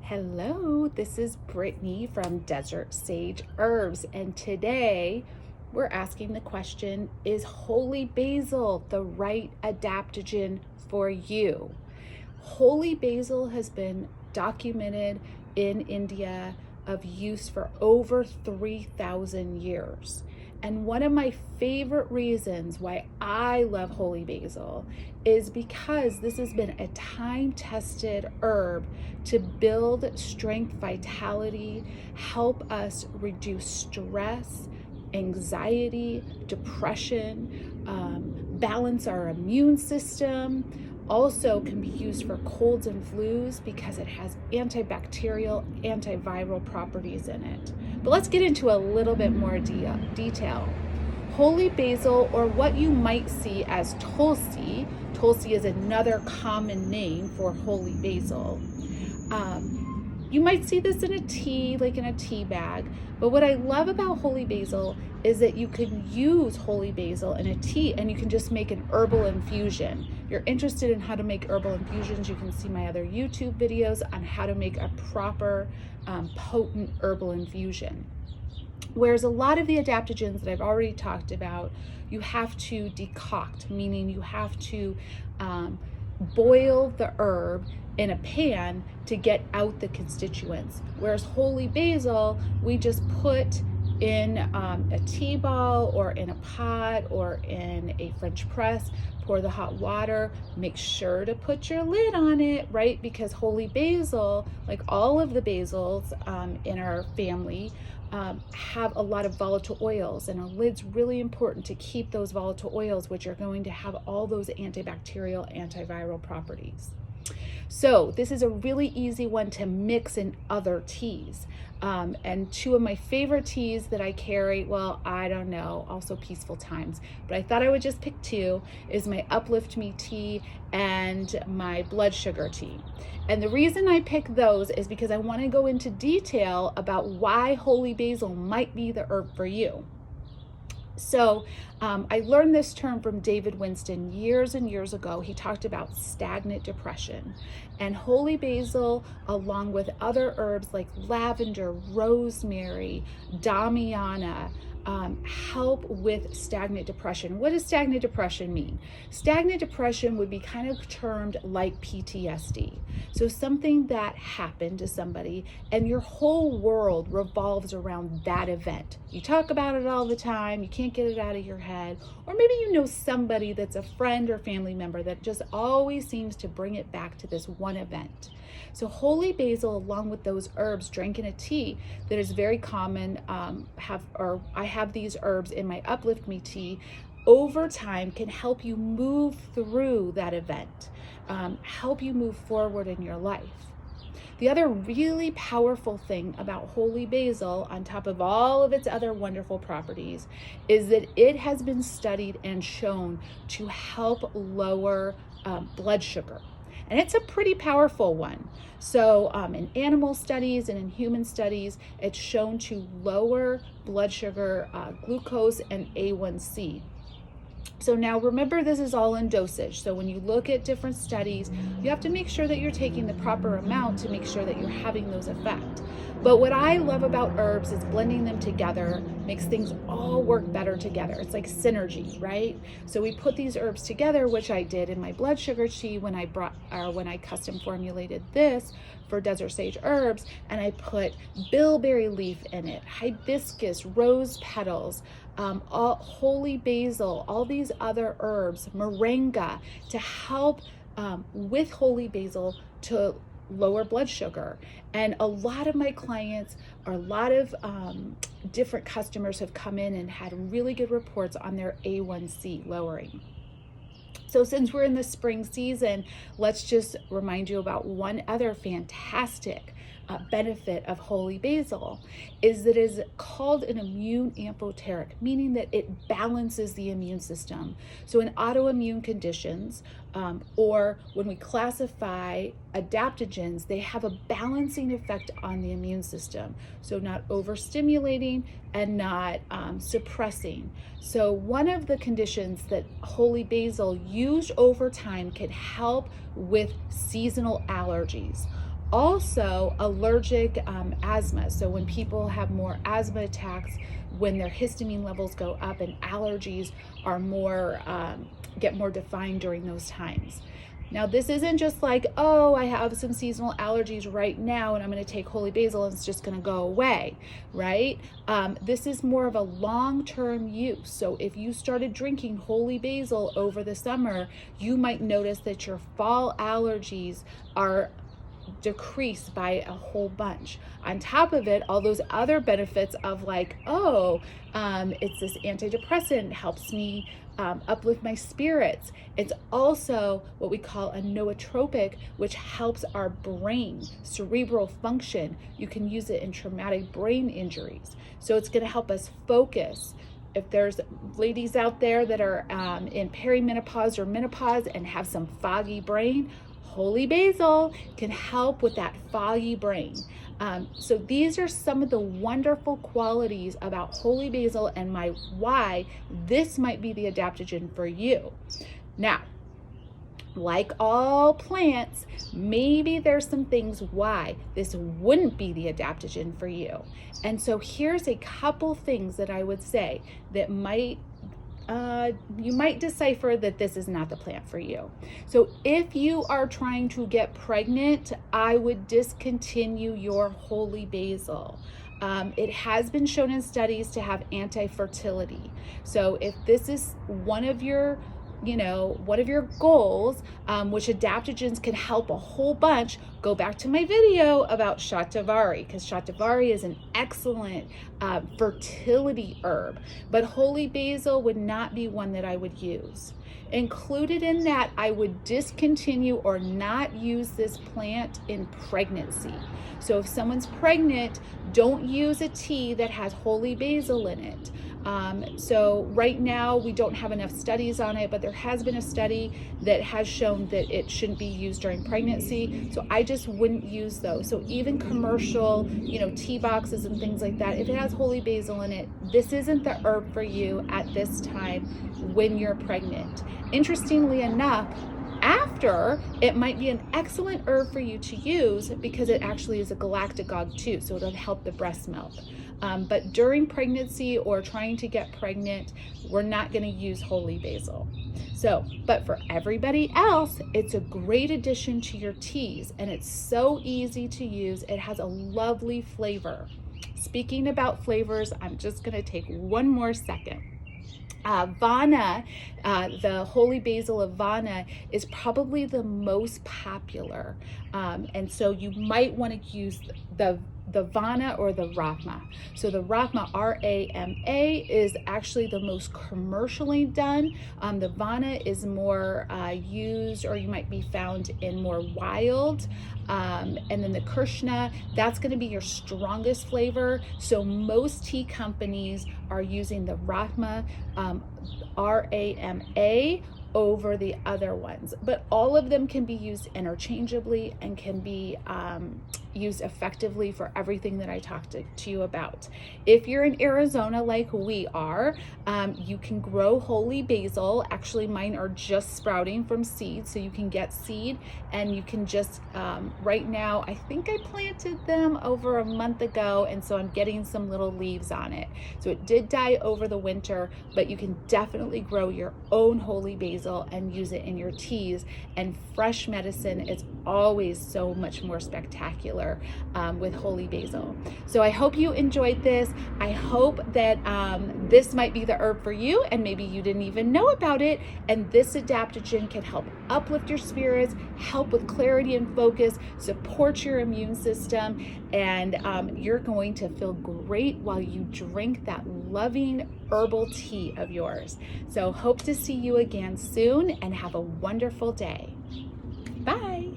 Hello, this is Brittney from Desert Sage Herbs, and today we're asking the question, is holy basil the right adaptogen for you? Holy basil has been documented in India of use for over 3,000 years. And one of my favorite reasons why I love holy basil is because this has been a time-tested herb to build strength, vitality, help us reduce stress, anxiety, depression, balance our immune system. Also can be used for colds and flus because it has antibacterial, antiviral properties in it. But let's get into a little bit more detail. Holy basil, or what you might see as Tulsi, Tulsi is another common name for holy basil. You might see this in a tea, like in a tea bag, but what I love about holy basil is that you can use holy basil in a tea and you can just make an herbal infusion. If you're interested in how to make herbal infusions, you can see my other YouTube videos on how to make a proper potent herbal infusion. Whereas a lot of the adaptogens that I've already talked about, you have to decoct, meaning you have to boil the herb in a pan to get out the constituents. Whereas holy basil, we just put in a tea ball or in a pot or in a French press, pour the hot water, make sure to put your lid on it, right? Because holy basil, like all of the basils in our family, have a lot of volatile oils, and a lid's really important to keep those volatile oils, which are going to have all those antibacterial, antiviral properties. So this is a really easy one to mix in other teas. And two of my favorite teas that I carry, well, I don't know, also peaceful times, but I thought I would just pick two, is my Uplift Me tea and my blood sugar tea. And the reason I pick those is because I want to go into detail about why holy basil might be the herb for you. So I learned this term from David Winston years and years ago. He talked about stagnant depression, and holy basil, along with other herbs like lavender, rosemary, damiana, help with stagnant depression. What does stagnant depression mean? Stagnant depression would be kind of termed like PTSD. So something that happened to somebody and your whole world revolves around that event. You talk about it all the time, you can't get it out of your head, or maybe you know somebody that's a friend or family member that just always seems to bring it back to this one event. So holy basil, along with those herbs, drank in a tea that is very common, I have these herbs in my Uplift Me tea, over time can help you move through that event, help you move forward in your life. The other really powerful thing about holy basil, on top of all of its other wonderful properties, is that it has been studied and shown to help lower blood sugar. And it's a pretty powerful one. So in animal studies and in human studies, it's shown to lower blood sugar, glucose, and A1C. So now remember, this is all in dosage. So when you look at different studies, you have to make sure that you're taking the proper amount to make sure that you're having those effects. But what I love about herbs is blending them together makes things all work better together. It's like synergy, right? So we put these herbs together, which I did in my blood sugar tea when I custom formulated this for Desert Sage Herbs, and I put bilberry leaf in it, hibiscus, rose petals, holy basil, all these other herbs, moringa, to help with holy basil to lower blood sugar. And a lot of my clients, or a lot of different customers have come in and had really good reports on their A1C lowering. So since we're in the spring season, let's just remind you about one other fantastic benefit of holy basil, is that it is called an immune amphoteric, meaning that it balances the immune system. So in autoimmune conditions, or when we classify adaptogens, they have a balancing effect on the immune system. So not overstimulating and not suppressing. So one of the conditions that holy basil used over time can help with seasonal allergies. Also, allergic asthma. So when people have more asthma attacks, when their histamine levels go up, and allergies are more get more defined during those times. Now, this isn't just like, oh, I have some seasonal allergies right now and I'm going to take holy basil and it's just going to go away, right? This is more of a long-term use. So if you started drinking holy basil over the summer, you might notice that your fall allergies are decreased by a whole bunch. On top of it, all those other benefits of like, oh, it's this antidepressant, helps me uplift my spirits. It's also what we call a nootropic, which helps our brain, cerebral function. You can use it in traumatic brain injuries. So it's going to help us focus. If there's ladies out there that are in perimenopause or menopause and have some foggy brain, holy basil can help with that foggy brain. So these are some of the wonderful qualities about holy basil and why this might be the adaptogen for you. Now, like all plants, maybe there's some things why this wouldn't be the adaptogen for you. And so here's a couple things that I would say that you might decipher that this is not the plant for you. So if you are trying to get pregnant, I would discontinue your holy basil. It has been shown in studies to have anti-fertility. So if this is one of your goals, which adaptogens can help a whole bunch, go back to my video about shatavari, because shatavari is an excellent fertility herb, but holy basil would not be one that I would use. Included in that, I would discontinue or not use this plant in pregnancy. So if someone's pregnant, don't use a tea that has holy basil in it. So right now we don't have enough studies on it, but there has been a study that has shown that it shouldn't be used during pregnancy. So I just wouldn't use those. So even commercial, tea boxes and things like that, if it has holy basil in it, this isn't the herb for you at this time when you're pregnant. Interestingly enough, after, it might be an excellent herb for you to use because it actually is a galactagogue too, so it'll help the breast milk. But during pregnancy or trying to get pregnant, we're not going to use holy basil. So, but for everybody else, it's a great addition to your teas, and it's so easy to use. It has a lovely flavor. Speaking about flavors, I'm just going to take one more second. Vana, the holy basil of Vana is probably the most popular. And so you might want to use the Vana or the Rama. So the Rama, R-A-M-A, is actually the most commercially done. The Vana is more used, or you might be found in more wild. And then the Krishna, that's going to be your strongest flavor. So most tea companies are using the Rama, R-A-M-A, over the other ones, but all of them can be used interchangeably and can be used effectively for everything that I talked to you about. If you're in Arizona like we are, you can grow holy basil. Actually, mine are just sprouting from seed, so you can get seed, and you can just right now, I think I planted them over a month ago, and so I'm getting some little leaves on it. So it did die over the winter, but you can definitely grow your own holy basil and use it in your teas, and fresh medicine is always so much more spectacular with holy basil. So I hope you enjoyed this. I hope that this might be the herb for you, and maybe you didn't even know about it, and this adaptogen can help uplift your spirits, help with clarity and focus, support your immune system, and you're going to feel great while you drink that loving herbal tea of yours. So hope to see you again soon, and have a wonderful day. Bye.